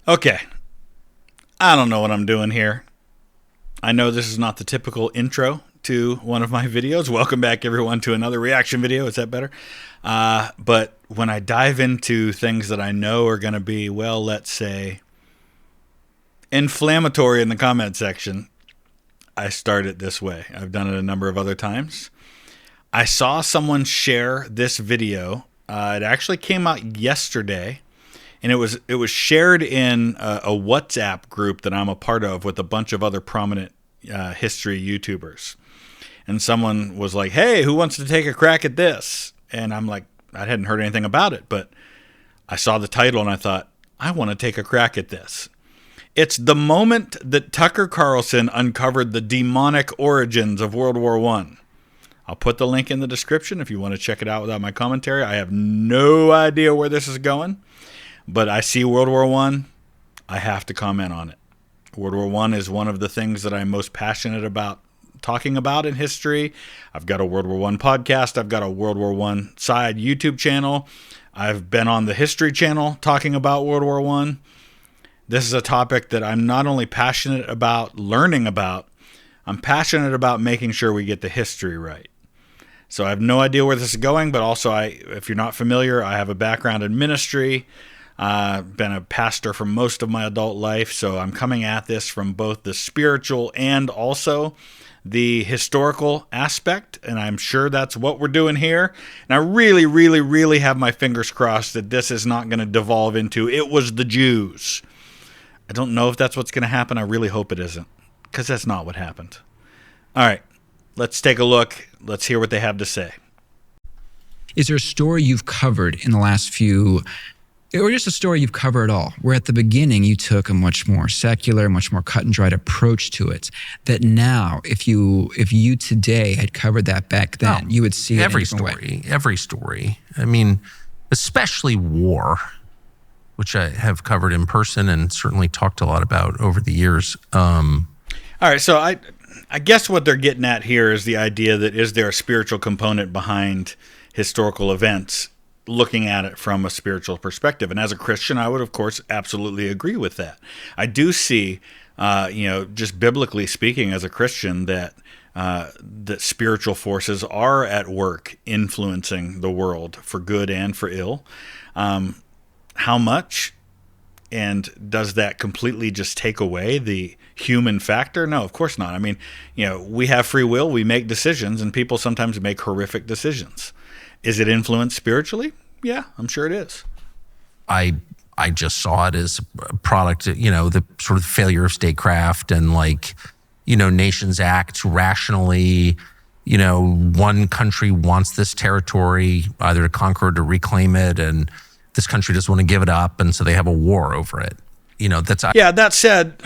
Okay, I don't know what I'm doing here. I know this is not the typical intro to one of my videos. Welcome back, everyone, to another reaction video. Is that better? But when I dive into things that I know are going to be, well, let's say, inflammatory in the comment section, I start it this way. I've done it a number of other times. I saw someone share this video. It actually came out yesterday. And it was shared in a WhatsApp group that I'm a part of with a bunch of other prominent history YouTubers. And someone was like, hey, who wants to take a crack at this? And I'm like, I hadn't heard anything about it, but I saw the title and I thought, I want to take a crack at this. It's the moment that Tucker Carlson uncovered the demonic origins of World War I. I'll put the link in the description if you want to check it out without my commentary. I have no idea where this is going. But I see World War I, I have to comment on it. World War I is one of the things that I'm most passionate about talking about in history. I've got a World War I podcast. I've got a World War I side YouTube channel. I've been on the History Channel talking about World War I. This is a topic that I'm not only passionate about learning about, I'm passionate about making sure we get the history right. So I have no idea where this is going, but also, if you're not familiar, I have a background in ministry. Been a pastor for most of my adult life, so I'm coming at this from both the spiritual and also the historical aspect, and I'm sure that's what we're doing here. And I really, really, really have my fingers crossed that this is not going to devolve into, it was the Jews. I don't know if that's what's going to happen. I really hope it isn't, because that's not what happened. All right, let's take a look. Let's hear what they have to say. Is there a story you've covered in the last few, or just a story you've covered at all, where at the beginning you took a much more secular, much more cut and dried approach to it, that now, if you today had covered that back then, you would see it in a different way? Every story. I mean, especially war, which I have covered in person and certainly talked a lot about over the years. All right, so I guess what they're getting at here is the idea that, is there a spiritual component behind historical events, looking at it from a spiritual perspective. And as a Christian, I would, of course, absolutely agree with that. I do see, just biblically speaking, as a Christian, that spiritual forces are at work influencing the world for good and for ill. How much? And does that completely just take away the human factor? No, of course not. I mean, we have free will, we make decisions, and people sometimes make horrific decisions. Is it influenced spiritually? Yeah, I'm sure it is. I just saw it as a product, the sort of failure of statecraft and nations act rationally. One country wants this territory either to conquer or to reclaim it, and this country doesn't want to give it up, and so they have a war over it. That said,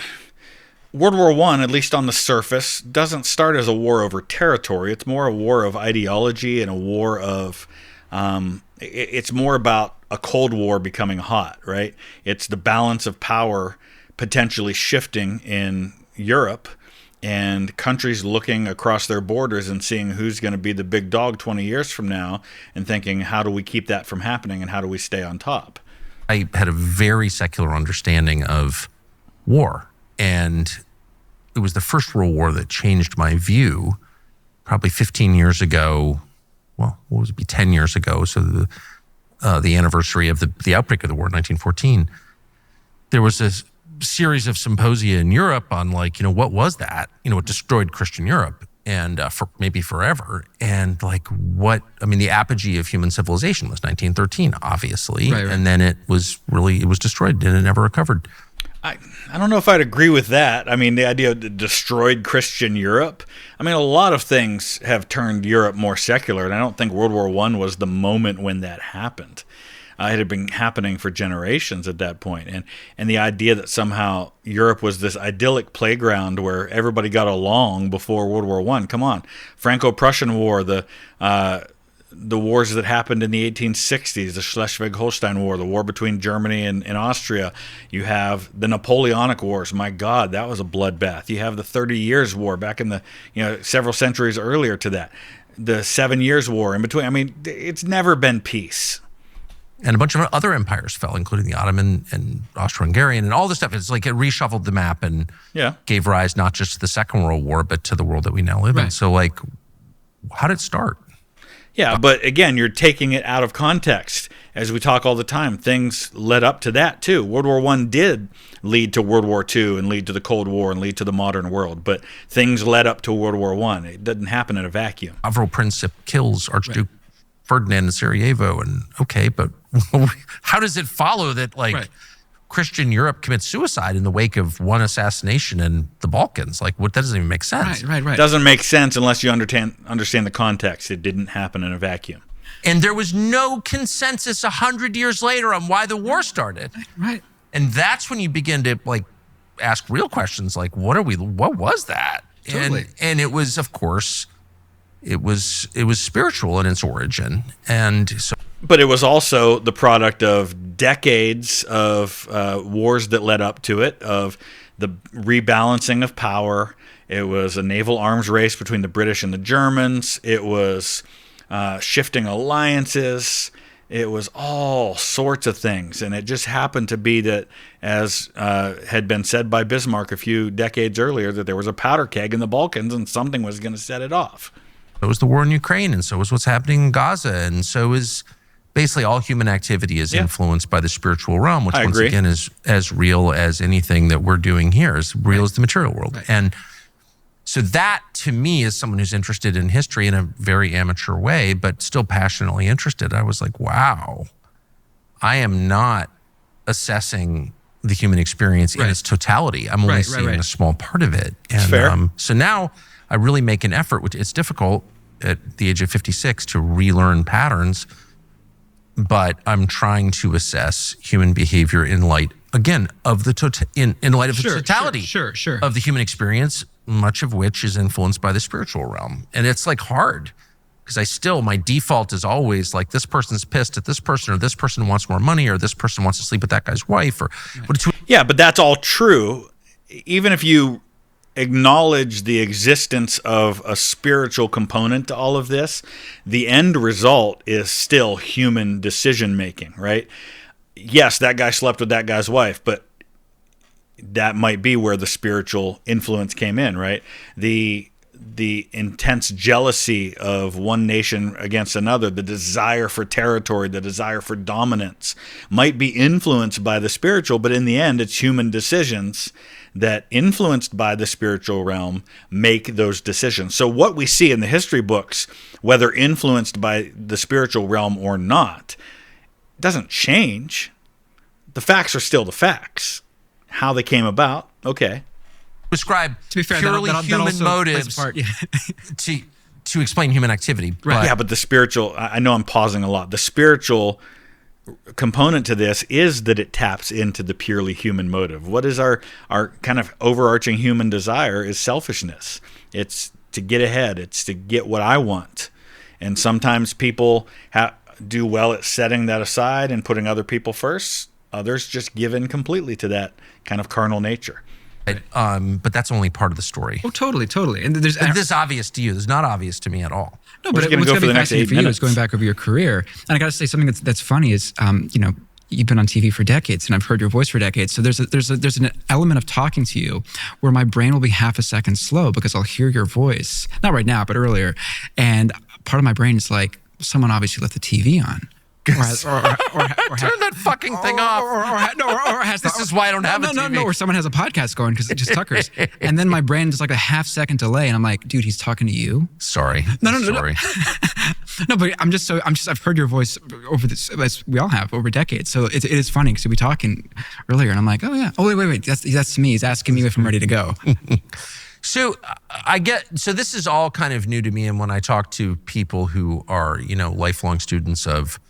World War I, at least on the surface, doesn't start as a war over territory. It's more a war of ideology and a war of, it's more about a Cold War becoming hot, right? It's the balance of power potentially shifting in Europe and countries looking across their borders and seeing who's going to be the big dog 20 years from now and thinking, how do we keep that from happening and how do we stay on top? I had a very secular understanding of war. And it was the First World War that changed my view probably 15 years ago. Well, what would it be, 10 years ago? So the anniversary of the outbreak of the war, 1914. There was a series of symposia in Europe on what was that? It destroyed Christian Europe and for maybe forever. And the apogee of human civilization was 1913, obviously. Right. And then it was destroyed and it never recovered. I don't know if I'd agree with that. I mean, the idea of destroyed Christian Europe. I mean, a lot of things have turned Europe more secular, and I don't think World War I was the moment when that happened. It had been happening for generations at that point. And the idea that somehow Europe was this idyllic playground where everybody got along before World War I. Come on. Franco-Prussian War, the wars that happened in the 1860s, the Schleswig-Holstein War, the war between Germany and Austria. You have the Napoleonic Wars. My God, that was a bloodbath. You have the 30 Years' War back in the, several centuries earlier to that. The 7 Years' War in between. I mean, it's never been peace. And a bunch of other empires fell, including the Ottoman and Austro-Hungarian and all this stuff. It's like it reshuffled the map and gave rise not just to the Second World War, but to the world that we now live in. So like, how did it start? Yeah, but again, you're taking it out of context. As we talk all the time, things led up to that too. World War I did lead to World War II and lead to the Cold War and lead to the modern world, but things led up to World War I. It didn't happen in a vacuum. Avro Princip kills Archduke Ferdinand in Sarajevo, and okay, but how does it follow that Christian Europe commits suicide in the wake of one assassination in the Balkans? Like, what? That doesn't even make sense. Right. Doesn't make sense unless you understand the context. It didn't happen in a vacuum. And there was no consensus 100 years later on why the war started. Right. And that's when you begin to like ask real questions like, what was that? Totally. And it was, of course, it was spiritual in its origin. And so, but it was also the product of decades of wars that led up to it, of the rebalancing of power. It was a naval arms race between the British and the Germans. It was shifting alliances. It was all sorts of things. And it just happened to be that, as had been said by Bismarck a few decades earlier, that there was a powder keg in the Balkans and something was going to set it off. So was the war in Ukraine, and so was what's happening in Gaza, and so is basically all human activity is influenced by the spiritual realm, which once again is as real as anything that we're doing here, as real as the material world. And so that, to me, as someone who's interested in history in a very amateur way, but still passionately interested, I was like, wow, I am not assessing the human experience in its totality. I'm only seeing a small part of it. And fair. So now I really make an effort, which it's difficult at the age of 56 to relearn patterns, but I'm trying to assess human behavior in light, again, of the in light of the totality of the human experience, much of which is influenced by the spiritual realm. And it's like hard, because my default is always like, this person's pissed at this person, or this person wants more money, or this person wants to sleep with that guy's wife, or but that's all true. Even if you acknowledge the existence of a spiritual component to all of this, the end result is still human decision making, right? Yes, that guy slept with that guy's wife, but that might be where the spiritual influence came in, right? The intense jealousy of one nation against another, the desire for territory, the desire for dominance might be influenced by the spiritual, but in the end, it's human decisions that, influenced by the spiritual realm, make those decisions. So what we see in the history books, whether influenced by the spiritual realm or not, doesn't change. The facts are still the facts. How they came about, okay. Prescribe purely human motives to explain human activity. Right. But the spiritual, I know I'm pausing a lot. The spiritual component to this is that it taps into the purely human motive. What is our kind of overarching human desire is selfishness. It's to get ahead. It's to get what I want. And sometimes people do well at setting that aside and putting other people first. Others just give in completely to that kind of carnal nature. But that's only part of the story. Oh, totally. And this is obvious to you. It's not obvious to me at all. No, but what's going to be fascinating for you is going back over your career. And I got to say, something that's funny is, you've been on TV for decades, and I've heard your voice for decades. So there's an element of talking to you where my brain will be half a second slow because I'll hear your voice, not right now, but earlier, and part of my brain is like, someone obviously left the TV on. Turn that fucking thing off. This is why I don't have a TV. No, or someone has a podcast going because it's just Tucker's. And then my brain is like a half second delay, and I'm like, dude, he's talking to you. Sorry. No. No, but I've heard your voice over this, as we all have, over decades. So it is funny because we'll be talking earlier, and I'm like, oh yeah. Oh wait, that's me. He's asking me if I'm ready to go. So this is all kind of new to me, and when I talk to people who are, lifelong students of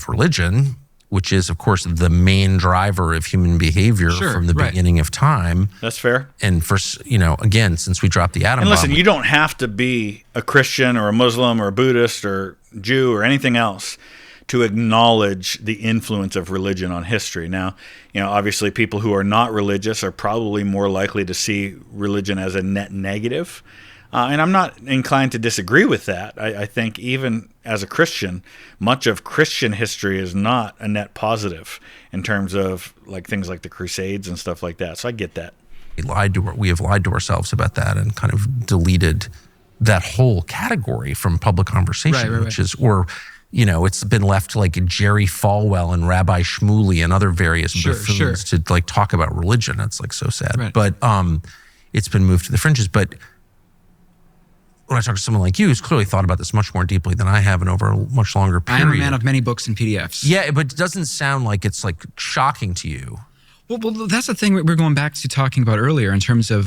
religion, which is, of course, the main driver of human behavior from the beginning of time. That's fair. And first, again, since we dropped the atom bomb. And listen, you don't have to be a Christian or a Muslim or a Buddhist or Jew or anything else to acknowledge the influence of religion on history. Now, obviously people who are not religious are probably more likely to see religion as a net negative. And I'm not inclined to disagree with that. I think even as a Christian, much of Christian history is not a net positive in terms of like things like the Crusades and stuff like that. So I get that. We have lied to ourselves about that and kind of deleted that whole category from public conversation, Right. which is, or, you know, it's been left to like Jerry Falwell and Rabbi Shmuley and other various buffoons to like talk about religion. It's like so sad. Right. But it's been moved to the fringes. But when I talk to someone like you who's clearly thought about this much more deeply than I have and over a much longer period. I am a man of many books and PDFs. Yeah, but it doesn't sound like it's like shocking to you. Well, that's the thing we're going back to talking about earlier in terms of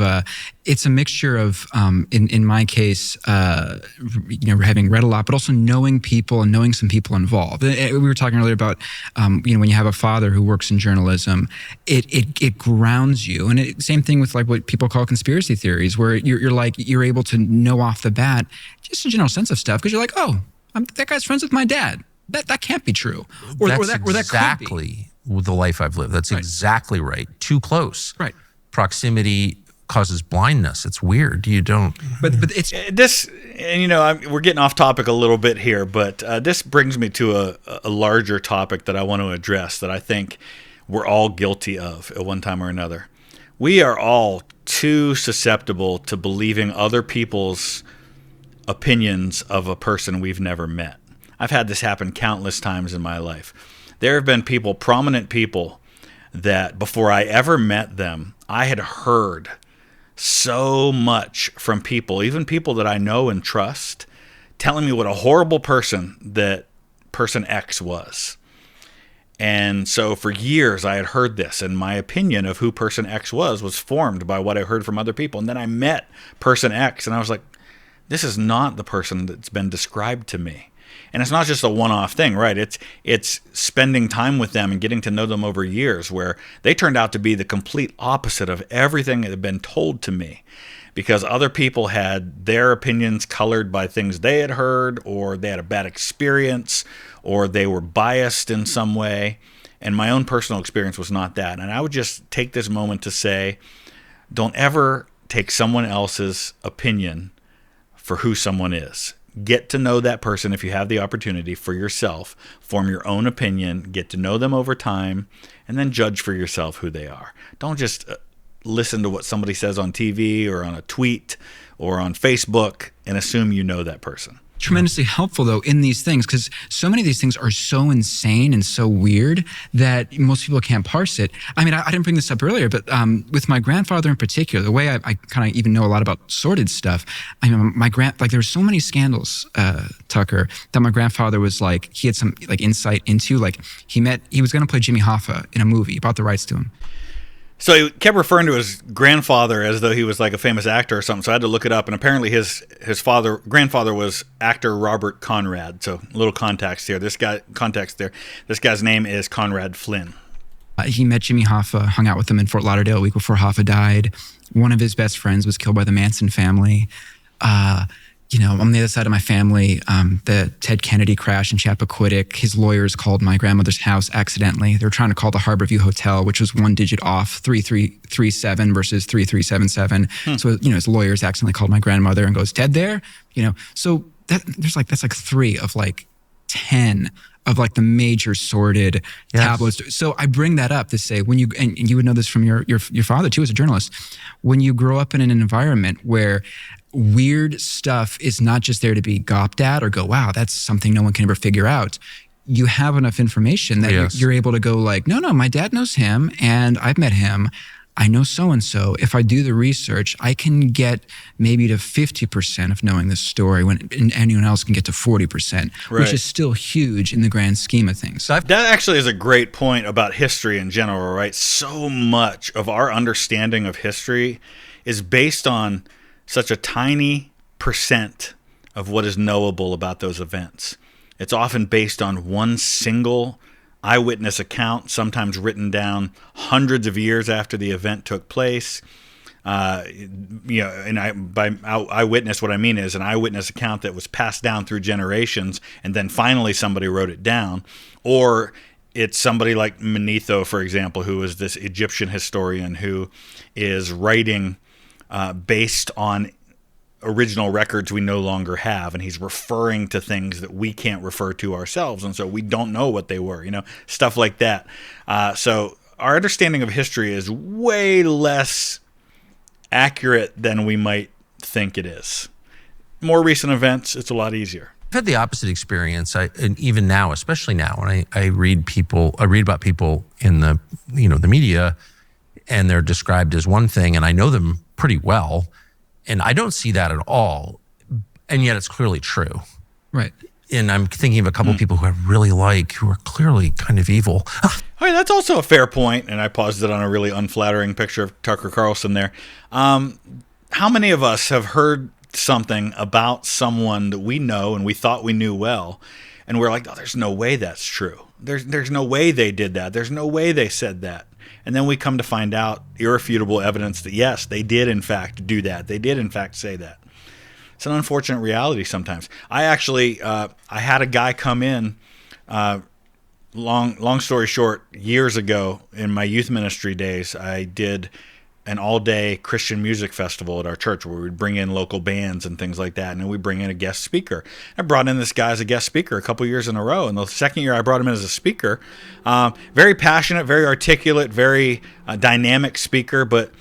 it's a mixture of, in my case, having read a lot, but also knowing people and knowing some people involved. We were talking earlier about, when you have a father who works in journalism, it grounds you. And same thing with like what people call conspiracy theories, where you're able to know off the bat just a general sense of stuff because you're like, oh, that guy's friends with my dad. That can't be true. Or that could be. Exactly the life I've lived. That's exactly right. Too close. Right. Proximity causes blindness. It's weird. You don't. But it's this, and we're getting off topic a little bit here, but this brings me to a larger topic that I want to address that I think we're all guilty of at one time or another. We are all too susceptible to believing other people's opinions of a person we've never met. I've had this happen countless times in my life. There have been people, prominent people, that before I ever met them, I had heard so much from people, even people that I know and trust, telling me what a horrible person that person X was. And so for years I had heard this, and my opinion of who person X was formed by what I heard from other people. And then I met person X, and I was like, this is not the person that's been described to me. And it's not just a one-off thing, right? It's spending time with them and getting to know them over years, where they turned out to be the complete opposite of everything that had been told to me, because other people had their opinions colored by things they had heard, or they had a bad experience, or they were biased in some way. And my own personal experience was not that. And I would just take this moment to say, don't ever take someone else's opinion for who someone is. Get to know that person if you have the opportunity for yourself. Form your own opinion, get to know them over time, and then judge for yourself who they are. Don't just listen to what somebody says on TV or on a tweet or on Facebook and assume you know that person. Tremendously helpful, though, in these things, because so many of these things are so insane and so weird that most people can't parse it. I mean, I didn't bring this up earlier, but with my grandfather in particular, the way I kind of even know a lot about sordid stuff, I mean, there were so many scandals, Tucker, that my grandfather was like, he had some like insight into, like he was going to play Jimmy Hoffa in a movie, he bought the rights to him. So he kept referring to his grandfather as though he was like a famous actor or something. So I had to look it up, and apparently his grandfather was actor Robert Conrad. So a little context there. This guy's name is Conrad Flynn. He met Jimmy Hoffa, hung out with him in Fort Lauderdale a week before Hoffa died. One of his best friends was killed by the Manson family. On the other side of my family, the Ted Kennedy crash in Chappaquiddick, his lawyers called my grandmother's house accidentally. They were trying to call the Harborview Hotel, which was one digit off, 3337 versus 3377. So, his lawyers accidentally called my grandmother and goes, Ted there? So that's like 3 of like 10 of like the major sordid tabloids. So I bring that up to say, and you would know this from your father too as a journalist, when you grow up in an environment where weird stuff is not just there to be gawped at or go, wow, that's something no one can ever figure out. You have enough information that you're able to go like, no, my dad knows him and I've met him. I know so-and-so. If I do the research, I can get maybe to 50% of knowing this story when anyone else can get to 40%, which is still huge in the grand scheme of things. That actually is a great point about history in general, right? So much of our understanding of history is based on such a tiny percent of what is knowable about those events. It's often based on one single eyewitness account, sometimes written down hundreds of years after the event took place. And by eyewitness, what I mean is an eyewitness account that was passed down through generations, and then finally somebody wrote it down. Or it's somebody like Manetho, for example, who is this Egyptian historian who is writing based on original records we no longer have, and he's referring to things that we can't refer to ourselves, and so we don't know what they were, stuff like that. So our understanding of history is way less accurate than we might think it is. More recent events, it's a lot easier. I've had the opposite experience, and even now, especially now, when I read about people in the the media, and they're described as one thing, and I know them pretty well, and I don't see that at all, and yet it's clearly true. Right. And I'm thinking of a couple of people who I really like, who are clearly kind of evil. That's also a fair point, and I paused it on a really unflattering picture of Tucker Carlson there. How many of us have heard something about someone that we know and we thought we knew well, and we're like, oh, there's no way that's true. There's no way they did that. There's no way they said that. And then we come to find out irrefutable evidence that, yes, they did in fact do that. They did in fact say that. It's an unfortunate reality sometimes. I actually, I had a guy come in, long story short, years ago in my youth ministry days, I did an all-day Christian music festival at our church where we'd bring in local bands and things like that, and then we bring in a guest speaker. I brought in this guy as a guest speaker a couple years in a row, and the second year I brought him in as a speaker, very passionate, very articulate, very dynamic speaker, but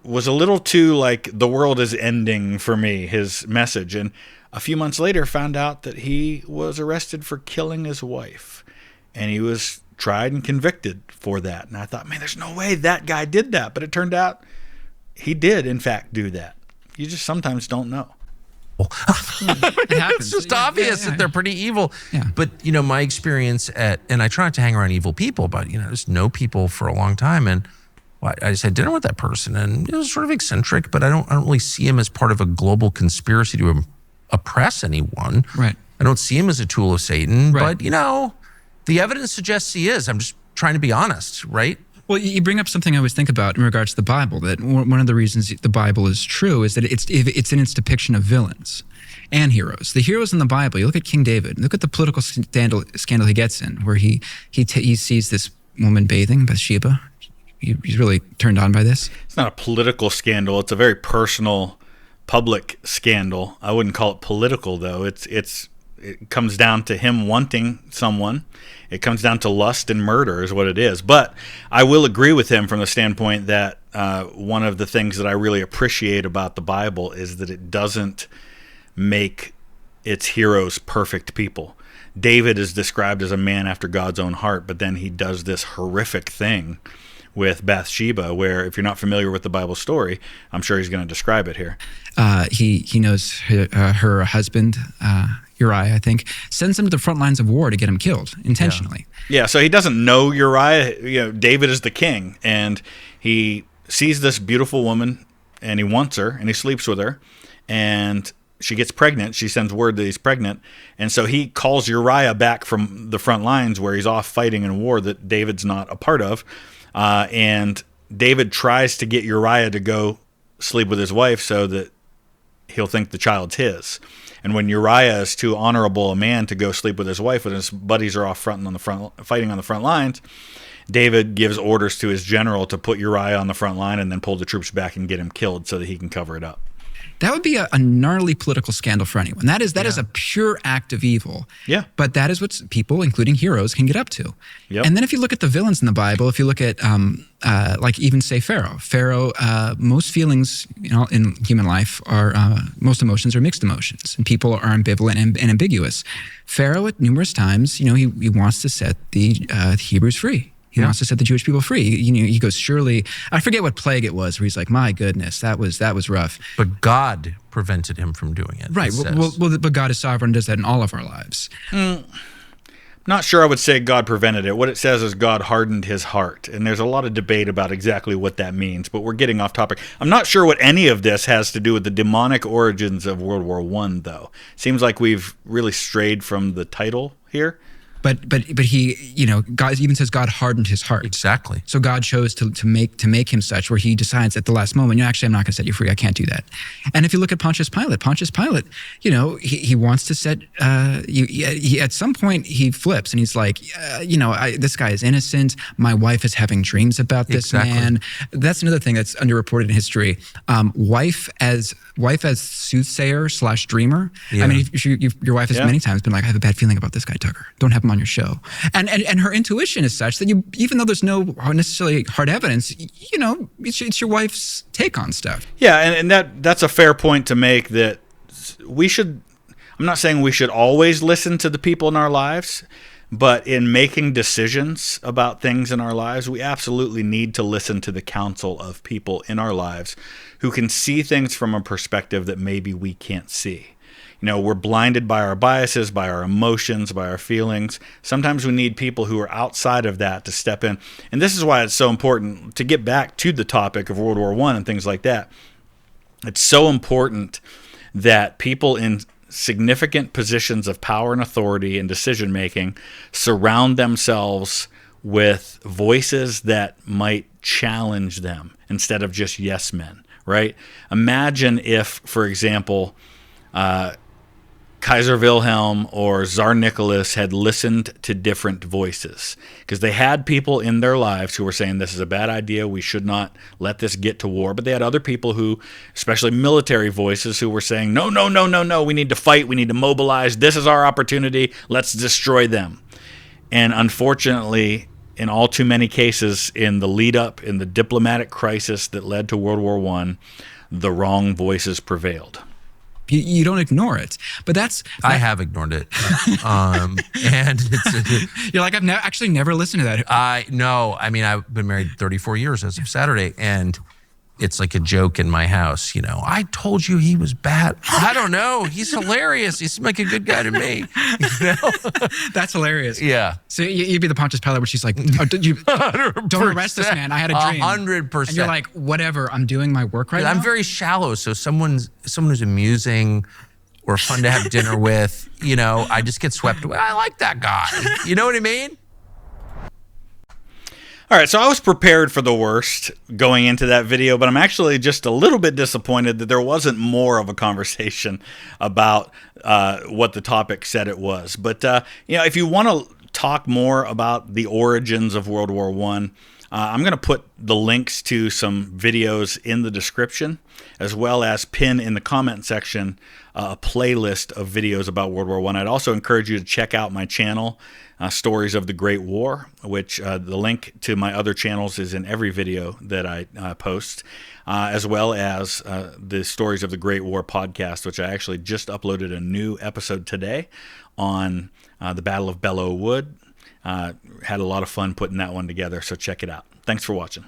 was a little too like the world is ending for me, his message. And a few months later found out that he was arrested for killing his wife, and he was tried and convicted for that. And I thought, man, there's no way that guy did that. But it turned out he did, in fact, do that. You just sometimes don't know. It's just obvious that they're pretty evil. Yeah. But, my experience and I try not to hang around evil people, but, just know people for a long time. And I just had dinner with that person, and it was sort of eccentric, but I don't really see him as part of a global conspiracy to oppress anyone. Right. I don't see him as a tool of Satan, right. But, the evidence suggests he is. I'm just trying to be honest, right? Well, you bring up something I always think about in regards to the Bible, that one of the reasons the Bible is true is that it's in its depiction of villains and heroes. The heroes in the Bible, you look at King David, look at the political scandal he gets in, where he sees this woman bathing, Bathsheba. He's really turned on by this. It's not a political scandal. It's a very personal, public scandal. I wouldn't call it political, though. It comes down to him wanting someone. It comes down to lust and murder is what it is. But I will agree with him from the standpoint that one of the things that I really appreciate about the Bible is that it doesn't make its heroes perfect people. David is described as a man after God's own heart, but then he does this horrific thing with Bathsheba, where if you're not familiar with the Bible story, I'm sure he's going to describe it here. He knows her husband, Uriah, I think, sends him to the front lines of war to get him killed intentionally. Yeah, so he doesn't know Uriah. David is the king, and he sees this beautiful woman, and he wants her, and he sleeps with her, and she gets pregnant. She sends word that he's pregnant, and so he calls Uriah back from the front lines where he's off fighting in a war that David's not a part of, and David tries to get Uriah to go sleep with his wife so that he'll think the child's his. And when Uriah is too honorable a man to go sleep with his wife when his buddies are off fighting on the front lines, David gives orders to his general to put Uriah on the front line and then pull the troops back and get him killed so that he can cover it up. That would be a gnarly political scandal for anyone. That is a pure act of evil. Yeah. But that is what people, including heroes, can get up to. Yep. And then if you look at the villains in the Bible, if you look at like even say Pharaoh. Pharaoh, most feelings in human life are most emotions are mixed emotions, and people are ambivalent and ambiguous. Pharaoh, at numerous times, he wants to set the Hebrews free. He wants to set the Jewish people free. He goes, surely, I forget what plague it was, where he's like, my goodness, that was rough. But God prevented him from doing it. Right. But God is sovereign and does that in all of our lives. Not sure I would say God prevented it. What it says is God hardened his heart. And there's a lot of debate about exactly what that means, but we're getting off topic. I'm not sure what any of this has to do with the demonic origins of World War I, though. Seems like we've really strayed from the title here. But he, God even says God hardened his heart. Exactly. So God chose to make him such, where he decides at the last moment, actually, I'm not going to set you free. I can't do that. And if you look at Pontius Pilate, he wants to set. He at some point he flips and he's like, this guy is innocent. My wife is having dreams about this man. That's another thing that's underreported in history. Wife as soothsayer / dreamer. Yeah. I mean, your wife has many times been like, I have a bad feeling about this guy, Tucker. Don't have him on your show. And her intuition is such that even though there's no necessarily hard evidence, it's your wife's take on stuff. Yeah, and that's a fair point to make, that we should, I'm not saying we should always listen to the people in our lives, but in making decisions about things in our lives, we absolutely need to listen to the counsel of people in our lives who can see things from a perspective that maybe we can't see. We're blinded by our biases, by our emotions, by our feelings. Sometimes we need people who are outside of that to step in. And this is why it's so important to get back to the topic of World War I and things like that. It's so important that people in significant positions of power and authority and decision-making surround themselves with voices that might challenge them instead of just yes men, right? Imagine if, for example, Kaiser Wilhelm or Tsar Nicholas had listened to different voices, because they had people in their lives who were saying this is a bad idea, we should not let this get to war. But they had other people who, especially military voices, who were saying, no, we need to fight, we need to mobilize, this is our opportunity, let's destroy them. And unfortunately, in all too many cases, in the lead up, in the diplomatic crisis that led to World War I, the wrong voices prevailed. You don't ignore it, but I have ignored it, and you're like, I've actually never listened to that. I've been married 34 years as of Saturday, and it's like a joke in my house. I told you he was bad. I don't know. He's hilarious. He seemed like a good guy to me. That's hilarious. Yeah. So you'd be the Pontius Pilate where she's like, don't arrest this man. I had a dream. 100%. And you're like, whatever. I'm doing my work right now. I'm very shallow. So someone who's amusing or fun to have dinner with, I just get swept away. I like that guy. You know what I mean? All right, so I was prepared for the worst going into that video, but I'm actually just a little bit disappointed that there wasn't more of a conversation about what the topic said it was. But if you want to talk more about the origins of World War I, I'm going to put the links to some videos in the description, as well as pin in the comment section a playlist of videos about World War I. I'd also encourage you to check out my channel, Stories of the Great War, which the link to my other channels is in every video that I post, as well as the Stories of the Great War podcast, which I actually just uploaded a new episode today on the Battle of Belleau Wood. Had a lot of fun putting that one together, so check it out. Thanks for watching.